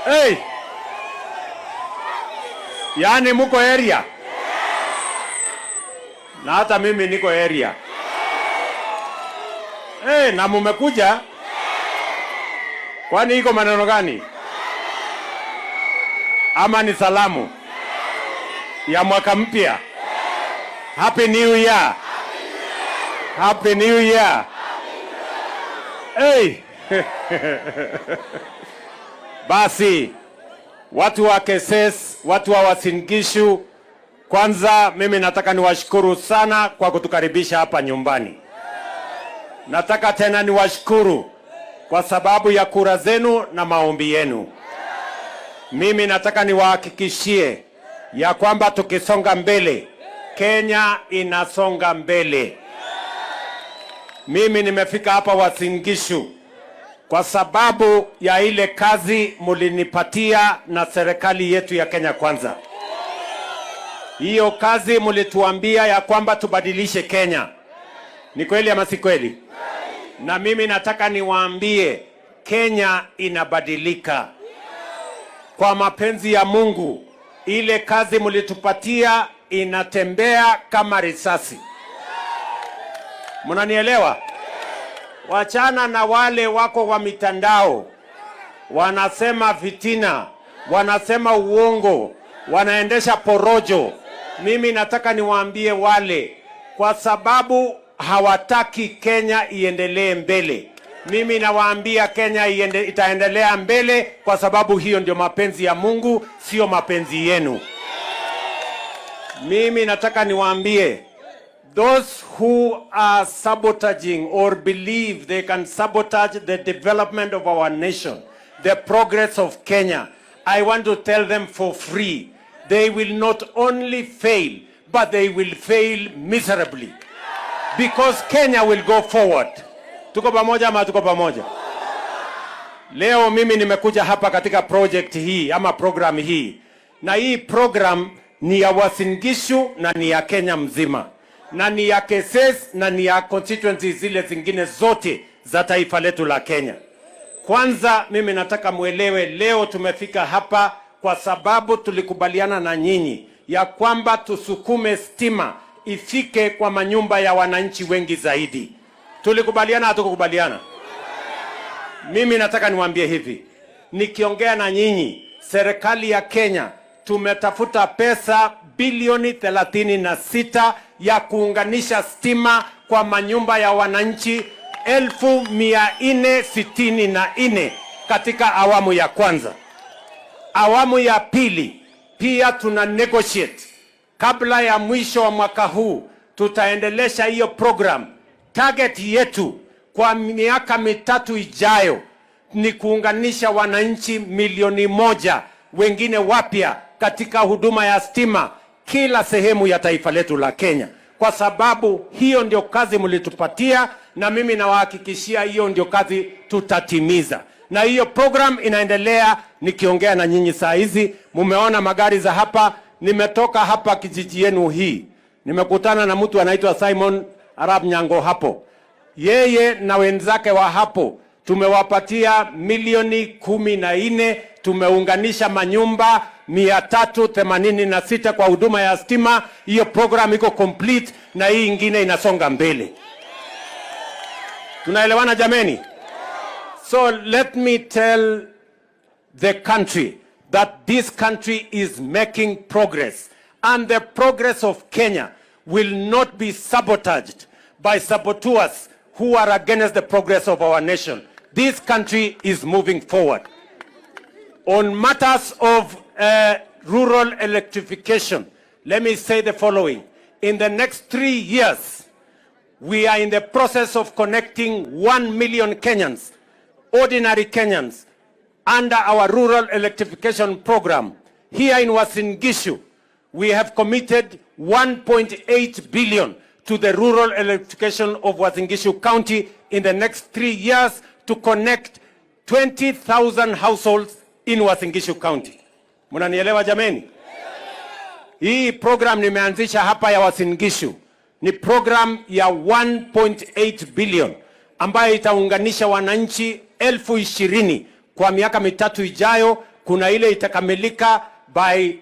Hey! Yaani muko area? Na hata mimi niko area. Hey, na mumekuja? Kwani iko maneno gani? Ama ni salamu ya mwaka mpya? Happy New Year. Happy New Year. Hey. Basi watu wa Keses, watu wa Uasin Gishu, kwanza mimi nataka niwashukuru sana kwa kutukaribisha hapa nyumbani. Nataka tena niwashukuru kwa sababu ya kura zenu na maombi yenu. Mimi nataka niwahakikishie ya kwamba tukisonga mbele, Kenya inasonga mbele. Mimi nimefika hapa Uasin Gishu kwa sababu ya ile kazi mulinipatia na serikali yetu ya Kenya Kwanza. Hiyo kazi mulituambia ya kwamba tubadilishe Kenya. Ni kweli ama si kweli? Na mimi nataka niwaambie Kenya inabadilika. Kwa mapenzi ya Mungu, ile kazi mulitupatia inatembea kama risasi. Mnanielewa? Wachana na wale wako wa mitandao, wanasema fitina, wanasema uongo, wanaendesha porojo. Mimi nataka niwaambie wale, kwa sababu hawataki Kenya iendelee mbele. Mimi nawaambia Kenya itaendelea mbele kwa sababu hiyo ndio mapenzi ya Mungu, sio mapenzi yenu. Mimi nataka niwaambie, those who are sabotaging or believe they can sabotage the development of our nation, the progress of Kenya, I want to tell them for free, they will not only fail, but they will fail miserably. Because Kenya will go forward. Tuko pamoja ama tuko pamoja? Leo mimi nimekuja hapa katika project hii ama program hii. Na hii program ni ya Uasin Gishu na ni ya Kenya mzima. Na ni ya Keses na ni ya constituencies zile zingine zote za taifa letu la Kenya. Kwanza mimi nataka muelewe leo tumefika hapa kwa sababu tulikubaliana na nyinyi ya kwamba tusukume stima ifike kwa manyumba ya wananchi wengi zaidi. Tulikubaliana hatukukubaliana? Mimi nataka niwaambie hivi, nikiongea na nyinyi, serikali ya Kenya tumetafuta pesa bilioni 36 ya kuunganisha stima kwa manyumba ya wananchi 1464 katika awamu ya kwanza. Awamu ya pili pia tuna negotiate. Kabla ya mwisho wa mwaka huu tutaendelesha hiyo program. Target yetu kwa miaka mitatu ijayo ni kuunganisha wananchi 1,000,000 wengine wapya katika huduma ya stima kila sehemu ya taifa letu la Kenya. Kwa sababu hiyo ndio kazi mlitupatia na mimi nawahakikishia hiyo ndio kazi tutatimiza. Na hiyo program inaendelea nikiongea na nyinyi saa hizi. Mumeona magari za hapa, nimetoka hapa kijiji yenu hii. Nimekutana na mtu anaitwa Simon Arab Nyango hapo. Yeye na wenzake wa hapo tumewapatia milioni 14, tumeunganisha manyumba 386 kwa huduma ya stima. Hiyo program iko complete na hii ingine inasonga mbele. Tunaelewana jameni? So let me tell the country that this country is making progress, and the progress of Kenya will not be sabotaged by saboteurs who are against the progress of our nation. This country is moving forward. On matters of rural electrification, let me say the following. In the next 3 years, we are in the process of connecting 1 million Kenyans, ordinary Kenyans, under our rural electrification program. Here in Uasin Gishu, we have committed 1.8 billion to the rural electrification of Uasin Gishu County in the next 3 years to connect 20,000 households in Uasin Gishu County. Munanielewa jameni? Hii program nimeanzisha hapa ya Uasin Gishu ni program ya 1.8 billion ambayo itaunganisha wananchi 20,000 kwa miaka mitatu ijayo kuna ile itakamilika by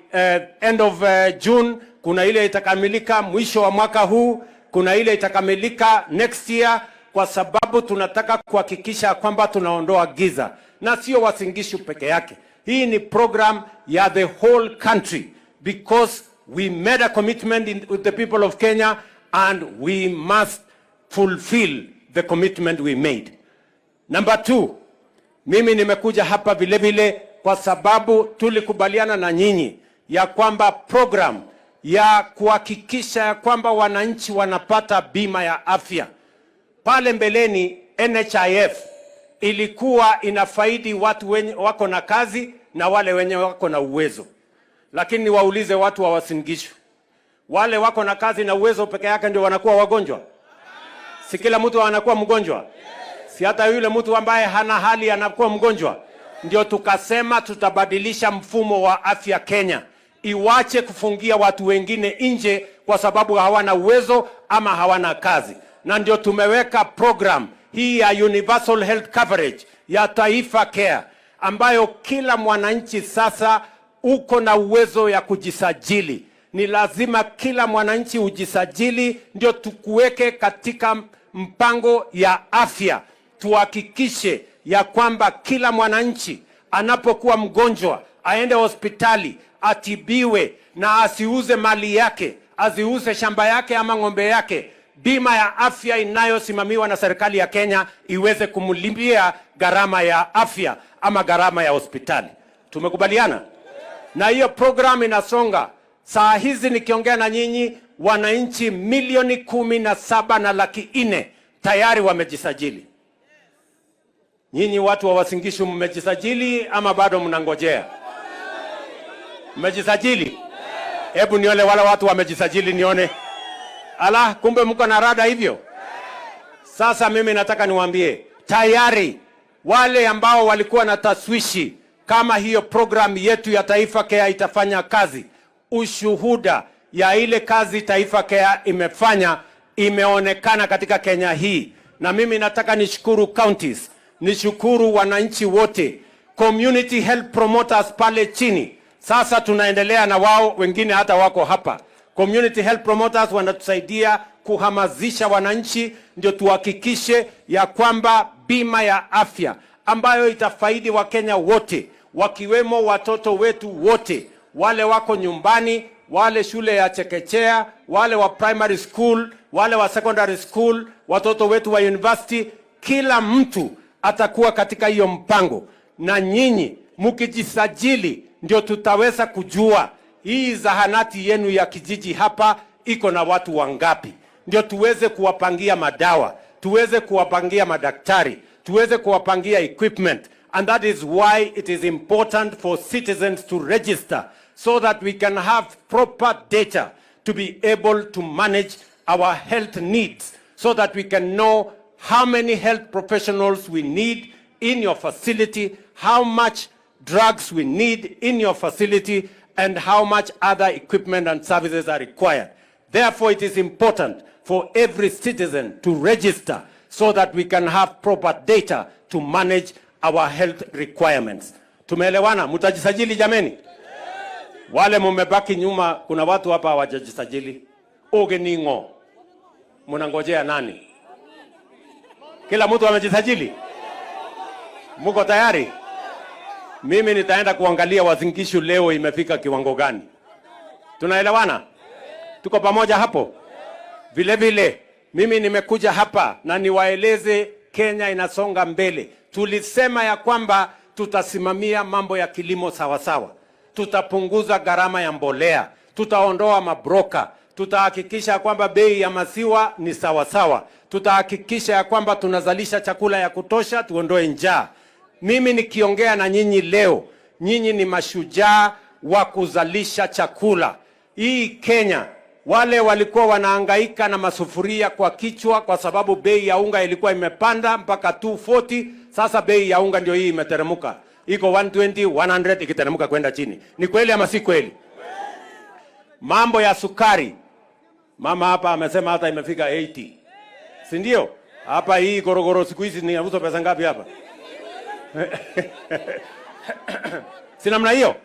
end of June, kuna ile itakamilika mwisho wa mwaka huu, kuna ile itakamilika next year, kwa sababu tunataka kuhakikisha kwamba tunaondoa giza, na sio Uasin Gishu peke yake. Hii ni program ya the whole country, because we made a commitment with the people of Kenya and we must fulfill the commitment we made. Number 2, mimi nimekuja hapa vile vile kwa sababu tulikubaliana na nyinyi ya kwamba program ya kuhakikisha ya kwamba wananchi wanapata bima ya afya. Pale mbeleni NHIF ilikuwa inafaidi watu wenye wako na kazi na wale wenye wako na uwezo. Lakini waulize watu wa Uasin Gishu, wale wako na kazi na uwezo peke yake ndio wanakuwa wagonjwa? Si kila mtu anakuwa mgonjwa? Si hata yule mtu ambaye hana hali anakuwa mgonjwa? Ndio tukasema tutabadilisha mfumo wa afya Kenya, iwache kufungia watu wengine nje kwa sababu hawana uwezo ama hawana kazi. Na ndio tumeweka program hii ya Universal Health Coverage ya Taifa Care, ambayo kila mwananchi sasa uko na uwezo ya kujisajili. Ni lazima kila mwananchi ujisajili, ndio tukuweke katika mpango ya afya. Tuhakikishe ya kwamba kila mwananchi anapokuwa mgonjwa aende hospitali, atibiwe, na asiuze mali yake, asiuze shamba yake ama ng'ombe yake. Bima ya afya inayosimamiwa na serikali ya Kenya iweze kumlipia gharama ya afya ama gharama ya hospitali. Tumekubaliana? Na hiyo program inasonga. Saa hizi nikiongea na nyinyi, wananchi milioni 17 na laki 4 tayari wamejisajili. Nyinyi watu wa Uasin Gishu mmejisajili ama bado mnangojea? Mmejisajili? Hebu nione wale watu wamejisajili nione. Ala, kumbe mko na rada hivyo. Sasa mimi nataka niwaambie, tayari wale ambao walikuwa na taswishi kama hiyo program yetu ya Taifa Care itafanya kazi, ushuhuda ya ile kazi Taifa Care imefanya imeonekana katika Kenya hii. Na mimi nataka nishukuru counties, nishukuru wananchi wote, community health promoters pale chini. Sasa tunaendelea na wao, wengine hata wako hapa. Community health promoters wanatusaidia kuhamasisha wananchi, ndio tuhakikishe ya kwamba bima ya afya ambayo itafaidi Wakenya wote, wakiwemo watoto wetu wote, wale wako nyumbani, wale shule ya chekechea, wale wa primary school, wale wa secondary school, watoto wetu wa university, kila mtu atakuwa katika hiyo mpango. Na nyinyi mkijisajili ndio tutaweza kujua hii zahanati yenu ya kijiji hapa iko na watu wangapi, ndio tuweze kuwapangia madawa, tuweze kuwapangia madaktari, tuweze kuwapangia equipment. And that is why it is important for citizens to register, so that we can have proper data to be able to manage our health needs, so that we can know how many health professionals we need in your facility, how much drugs we need in your facility, and how much other equipment and services are required. Therefore, it is important for every citizen to register, so that we can have proper data to manage our health requirements. Tumeelewana? Mutajisajili jameni? Wale mumebaki nyuma, kuna watu hapa hawajajisajili. Ogeningo. Munangojea nani? Kila mtu amejisajili? Muko tayari? Mimi nitaenda kuangalia Uasin Gishu leo imefika kiwango gani. Tunaelewana? Tuko pamoja hapo? Vile vile, mimi nimekuja hapa na niwaeleze Kenya inasonga mbele. Tulisema ya kwamba tutasimamia mambo ya kilimo sawa sawa. Tutapunguza gharama ya mbolea, tutaondoa mabroka, tutahakikisha kwamba bei ya maziwa ni sawa sawa. Tutahakikisha ya kwamba tunazalisha chakula ya kutosha, tuondoe njaa. Mimi nikiongea na nyinyi leo, nyinyi ni mashujaa wa kuzalisha chakula. Hii Kenya, wale walikuwa wanahangaika na masufuria kwa kichwa kwa sababu bei ya unga ilikuwa imepanda mpaka 240, sasa bei ya unga ndio hii imeteremka. Iko 120, 100 ikiteremka kwenda chini. Ni kweli ama si kweli? Mambo ya sukari, mama hapa amesema hata imefika 80. Si ndio? Hapa hii gorogoro siku hizi ni inauzwa pesa ngapi hapa? Si namna hiyo?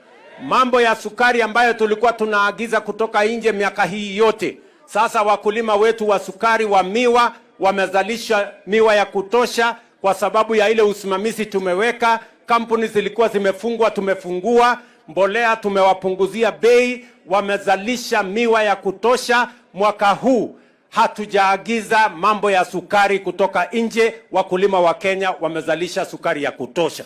Mambo ya sukari ambayo tulikuwa tunaagiza kutoka nje miaka hii yote, sasa wakulima wetu wa sukari wa miwa wamezalisha miwa ya kutosha kwa sababu ya ile usimamizi tumeweka. Kampuni zilikuwa zimefungwa, tumefungua. Mbolea tumewapunguzia bei, wamezalisha miwa ya kutosha. Mwaka huu hatujaagiza mambo ya sukari kutoka nje, wakulima wa Kenya wamezalisha sukari ya kutosha.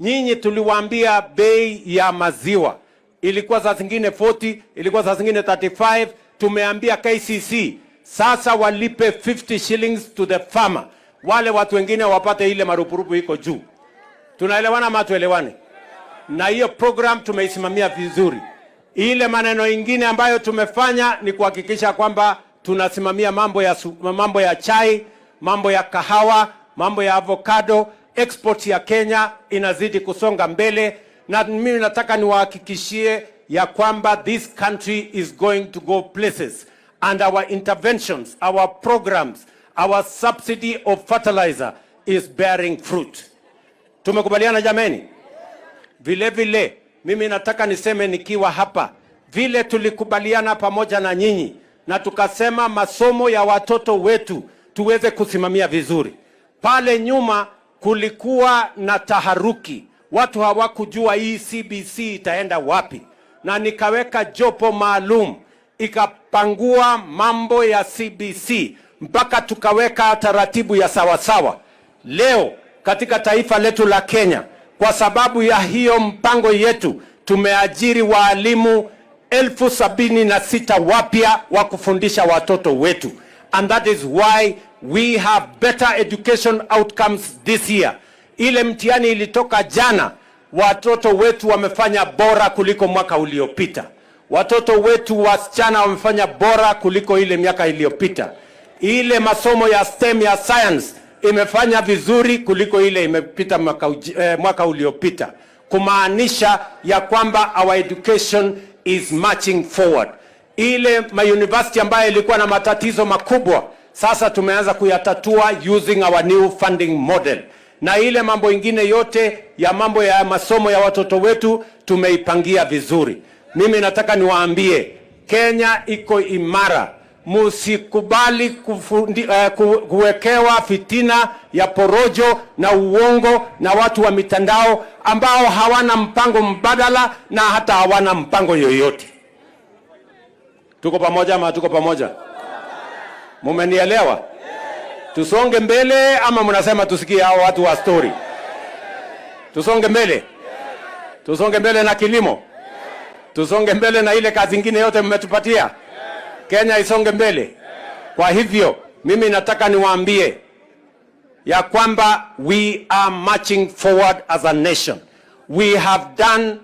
Nyinyi tuliwaambia bei ya maziwa ilikuwa saa zingine 40, ilikuwa saa zingine 35. Tumeambia KCC sasa walipe 50 shillings to the farmer, wale watu wengine wapate ile marupurupu iko juu. Tunaelewana ama tuelewane? Na hiyo program tumeisimamia vizuri. Ile maneno ingine ambayo tumefanya ni kuhakikisha kwamba tunasimamia mambo ya chai, mambo ya kahawa, mambo ya avocado. Export ya Kenya inazidi kusonga mbele, na mimi nataka niwahakikishie ya kwamba this country is going to go places, and our interventions, our programs, our subsidy of fertilizer is bearing fruit. Tumekubaliana jameni? Vile vile mimi nataka niseme nikiwa hapa, vile tulikubaliana pamoja na nyinyi na tukasema masomo ya watoto wetu tuweze kusimamia vizuri. Pale nyuma kulikuwa na taharuki, watu hawakujua hii CBC itaenda wapi, na nikaweka jopo maalum ikapangua mambo ya CBC mpaka tukaweka taratibu ya sawasawa. Leo katika taifa letu la Kenya, kwa sababu ya hiyo mpango yetu, tumeajiri waalimu 76,000 wapya wa kufundisha watoto wetu, and that is why we have better education outcomes this year. Ile mtihani ilitoka jana, watoto wetu wamefanya bora kuliko mwaka uliopita. Watoto wetu wasichana wamefanya bora kuliko ile miaka iliyopita. Ile masomo ya STEM ya science imefanya vizuri kuliko ile imepita mwaka uliopita, kumaanisha ya kwamba our education is marching forward. Ile university ambayo ilikuwa na matatizo makubwa, sasa tumeanza kuyatatua using our new funding model. Na ile mambo ingine yote ya mambo ya masomo ya watoto wetu tumeipangia vizuri. Mimi nataka niwaambie, Kenya iko imara. Musikubali kuwekewa fitina ya porojo na uongo na watu wa mitandao ambao hawana mpango mbadala na hata hawana mpango yoyote. Tuko pamoja ama tuko pamoja? Mumenielewa? Tusonge mbele ama mnasema tusikie hao watu wa story? Tusonge mbele? Tusonge mbele na kilimo? Tusonge mbele na ile kazi nyingine yote mmetupatia? Kenya isonge mbele. Kwa hivyo mimi nataka niwaambie ya kwamba we are marching forward as a nation. We have done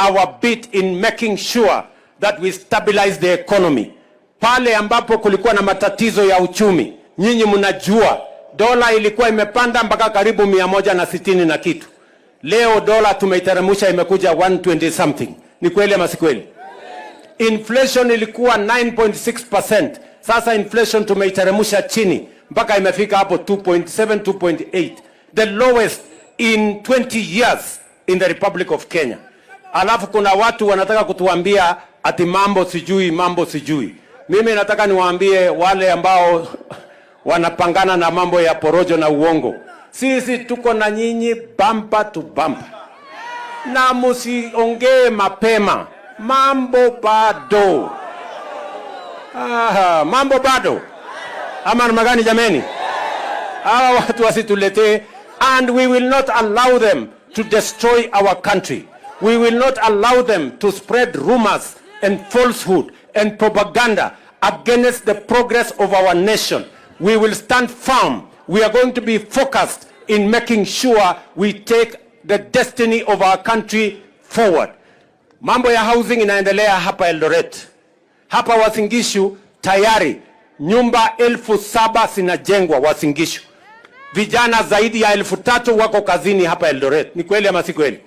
our bit in making sure that we stabilize the economy. Pale ambapo kulikuwa na matatizo ya uchumi, nyinyi mnajua dola ilikuwa imepanda mpaka karibu 160 na kitu. Leo dola tumeiteremsha imekuja 120 something. Ni kweli ama si kweli? Inflation ilikuwa 9.6%. Sasa inflation tumeiteremsha chini mpaka imefika hapo 2.7, 2.8. The lowest in 20 years in the Republic of Kenya. Alafu kuna watu wanataka kutuambia ati mambo sijui. Mimi nataka niwaambie wale ambao wanapangana na mambo ya porojo na uongo. Sisi tuko na nyinyi bumper to bumper. Na musiongee mapema. Mambo bado. Mambo bado. Ama namagani jameni? Hawa watu wasitulete, and we will not allow them to destroy our country. We will not allow them to spread rumors and falsehood and propaganda against the progress of our nation. We will stand firm. We are going to be focused in making sure we take the destiny of our country forward. Mambo ya housing inaendelea hapa Eldoret. Hapa Uasin Gishu tayari nyumba 7,000 zinajengwa Uasin Gishu. Vijana zaidi ya 3,000 wako kazini hapa Eldoret. Ni kweli ama si kweli?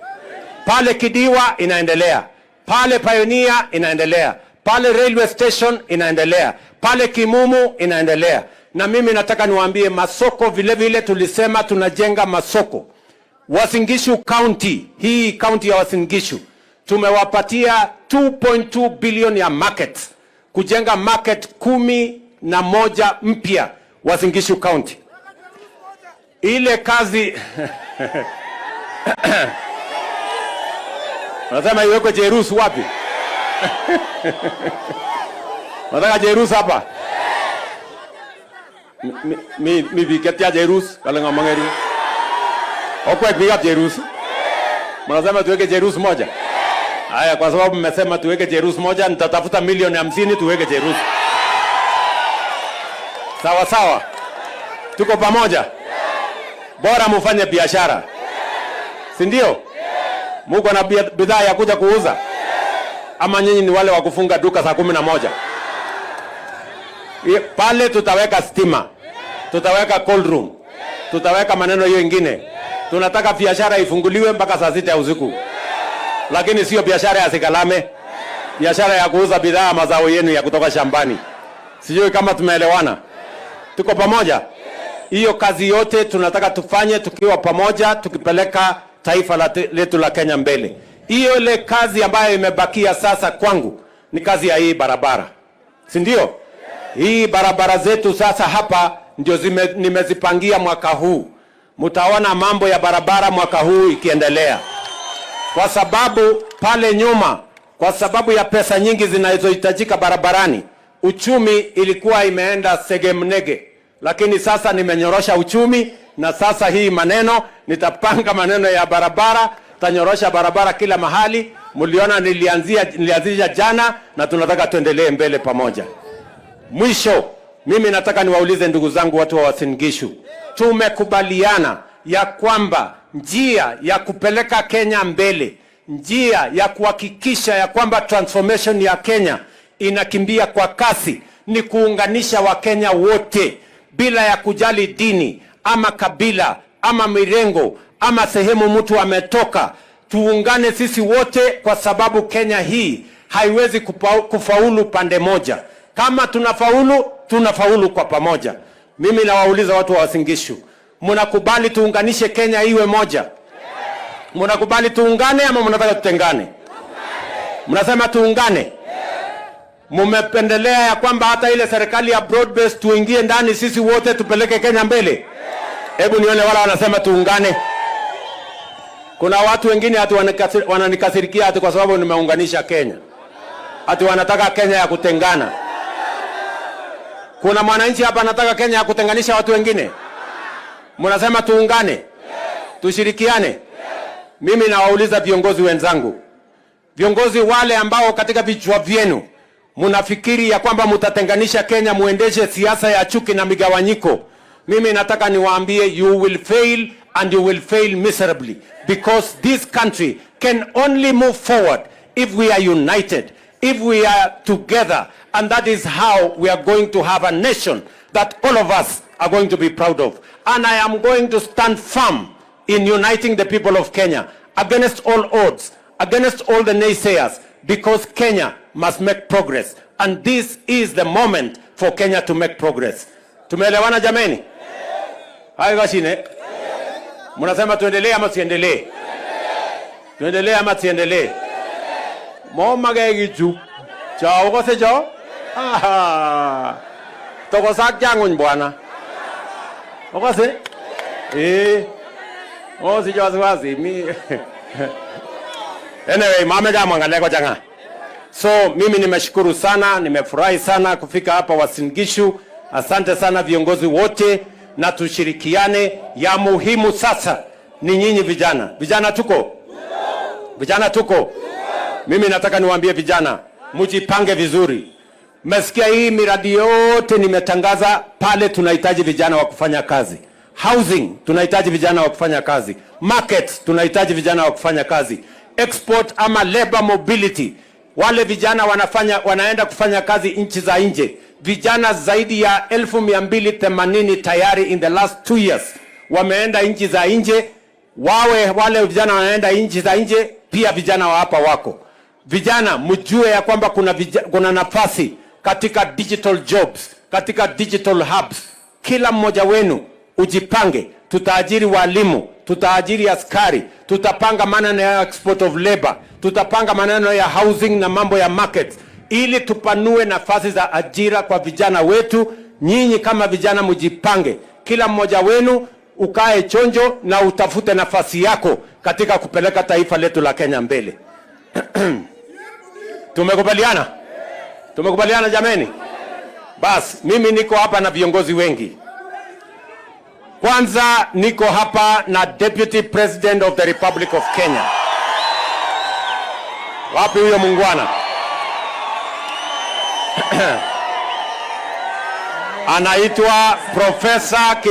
Pale Kidiwa inaendelea. Pale Pioneer inaendelea. Pale Railway Station inaendelea. Pale Kimumu inaendelea. Na mimi nataka niwaambie masoko vile vile tulisema tunajenga masoko. Uasin Gishu County, hii county ya Uasin Gishu, tumewapatia 2.2 billion ya market, kujenga market 11 mpya Uasin Gishu County. Ile kazi Unasema iwekwe Jerus wapi? Nataka Jerus hapa. Mi viketia Jerus kalenga mangeri. Okwe biga Jerus. Mnasema tuweke Jerus moja. Haya, kwa sababu mmesema tuweke Jerus moja, nitatafuta milioni 50 tuweke Jerus. Sawa sawa. Tuko pamoja. Bora mufanye biashara. Si ndio? Muko na bidhaa ya kuja kuuza? Ama nyinyi ni wale wa kufunga duka saa 11? Pale tutaweka stima. Tutaweka cold room. Tutaweka maneno hiyo ingine. Tunataka biashara ifunguliwe mpaka saa 6 ya usiku. Lakini sio biashara ya sikalame. Biashara ya kuuza bidhaa mazao yenu ya kutoka shambani. Sijui kama tumeelewana. Tuko pamoja? Hiyo kazi yote tunataka tufanye tukiwa pamoja, tukipeleka taifa letu la Kenya mbele. Hiyo ile kazi ambayo imebakia sasa kwangu ni kazi ya hii barabara. Si ndio? Hii barabara zetu sasa hapa ndio nimezipangia mwaka huu. Mtaona mambo ya barabara mwaka huu ikiendelea. Kwa sababu pale nyuma, kwa sababu ya pesa nyingi zinazohitajika barabarani, uchumi ilikuwa imeenda segemnege. Lakini sasa nimenyorosha uchumi, na sasa hii maneno nitapanga maneno ya barabara, tanyorosha barabara kila mahali. Mliona nilianzisha jana, na tunataka tuendelee mbele pamoja. Mwisho, mimi nataka niwaulize ndugu zangu watu wa Uasin Gishu. Tumekubaliana ya kwamba njia ya kupeleka Kenya mbele, njia ya kuhakikisha ya kwamba transformation ya Kenya inakimbia kwa kasi, ni kuunganisha Wakenya wote bila ya kujali dini ama kabila ama mirengo ama sehemu mtu ametoka. Tuungane sisi wote, kwa sababu Kenya hii haiwezi kufaulu pande moja. Kama tunafaulu kwa pamoja. Mimi nawauliza watu wa Uasin Gishu, mnakubali tuunganishe Kenya iwe moja? Mnakubali tuungane ama mnataka tutengane? Mnasema tuungane. Mumependelea ya kwamba hata ile serikali ya broad base tuingie ndani sisi wote tupeleke Kenya mbele? Hebu nione wala wanasema tuungane. Kuna watu wengine hata wananikasirikia hata kwa sababu nimeunganisha Kenya. Hata wanataka Kenya ya kutengana. Kuna mwananchi hapa anataka Kenya ya kutenganisha watu wengine? Mnasema tuungane? Tushirikiane? Mimi nawauliza viongozi wenzangu. Viongozi wale ambao katika vichwa vyenu munafikiri ya kwamba mutatenganisha Kenya, muendeshe siasa ya chuki na migawanyiko, mimi nataka niwaambie, you will fail and you will fail miserably, because this country can only move forward if we are united, if we are together, and that is how we are going to have a nation that all of us are going to be proud of. And I am going to stand firm in uniting the people of Kenya against all odds, against all the naysayers, because Kenya must make progress, and this is the moment for Kenya to make progress. Tumeelewana jameni? Hayo gashine. Mnasema tuendelee ama siendelee? Tuendelee ama siendelee? Moma gegichu. Chao ko se chao? Ah. Toko sak jangun bwana. Okase? Si wazi mi. Anyway, mama jamaa ngaleko janga. So mimi nimeshukuru sana, nimefurahi sana kufika hapa Uasin Gishu. Asante sana viongozi wote, na tushirikiane. Ya muhimu sasa ni nyinyi vijana. Vijana tuko? Vijana tuko? Mimi nataka niwaambie vijana, mjipange vizuri. Mmesikia hii miradi yote nimetangaza pale, tunahitaji vijana wa kufanya kazi. Housing, tunahitaji vijana wa kufanya kazi. Market, tunahitaji vijana wa kufanya kazi. Export ama labor mobility, wale vijana wanaenda kufanya kazi nchi za nje. Vijana zaidi ya 1280 tayari in the last 2 years wameenda nchi za nje. Wale vijana wanaenda nchi za nje, pia vijana wa hapa wako. Vijana mjue ya kwamba kuna nafasi katika digital jobs, katika digital hubs. Kila mmoja wenu ujipange. Tutaajiri walimu, tutaajiri askari, tutapanga maneno ya export of labor, tutapanga maneno ya housing na mambo ya markets, ili tupanue nafasi za ajira kwa vijana wetu. Nyinyi kama vijana mjipange, kila mmoja wenu ukae chonjo na utafute nafasi yako katika kupeleka taifa letu la Kenya mbele. Tumekubaliana? Tumekubaliana jameni? Bas, mimi niko hapa na viongozi wengi. Kwanza niko hapa na Deputy President of the Republic of Kenya. Wapi huyo mungwana? Anaitwa Professor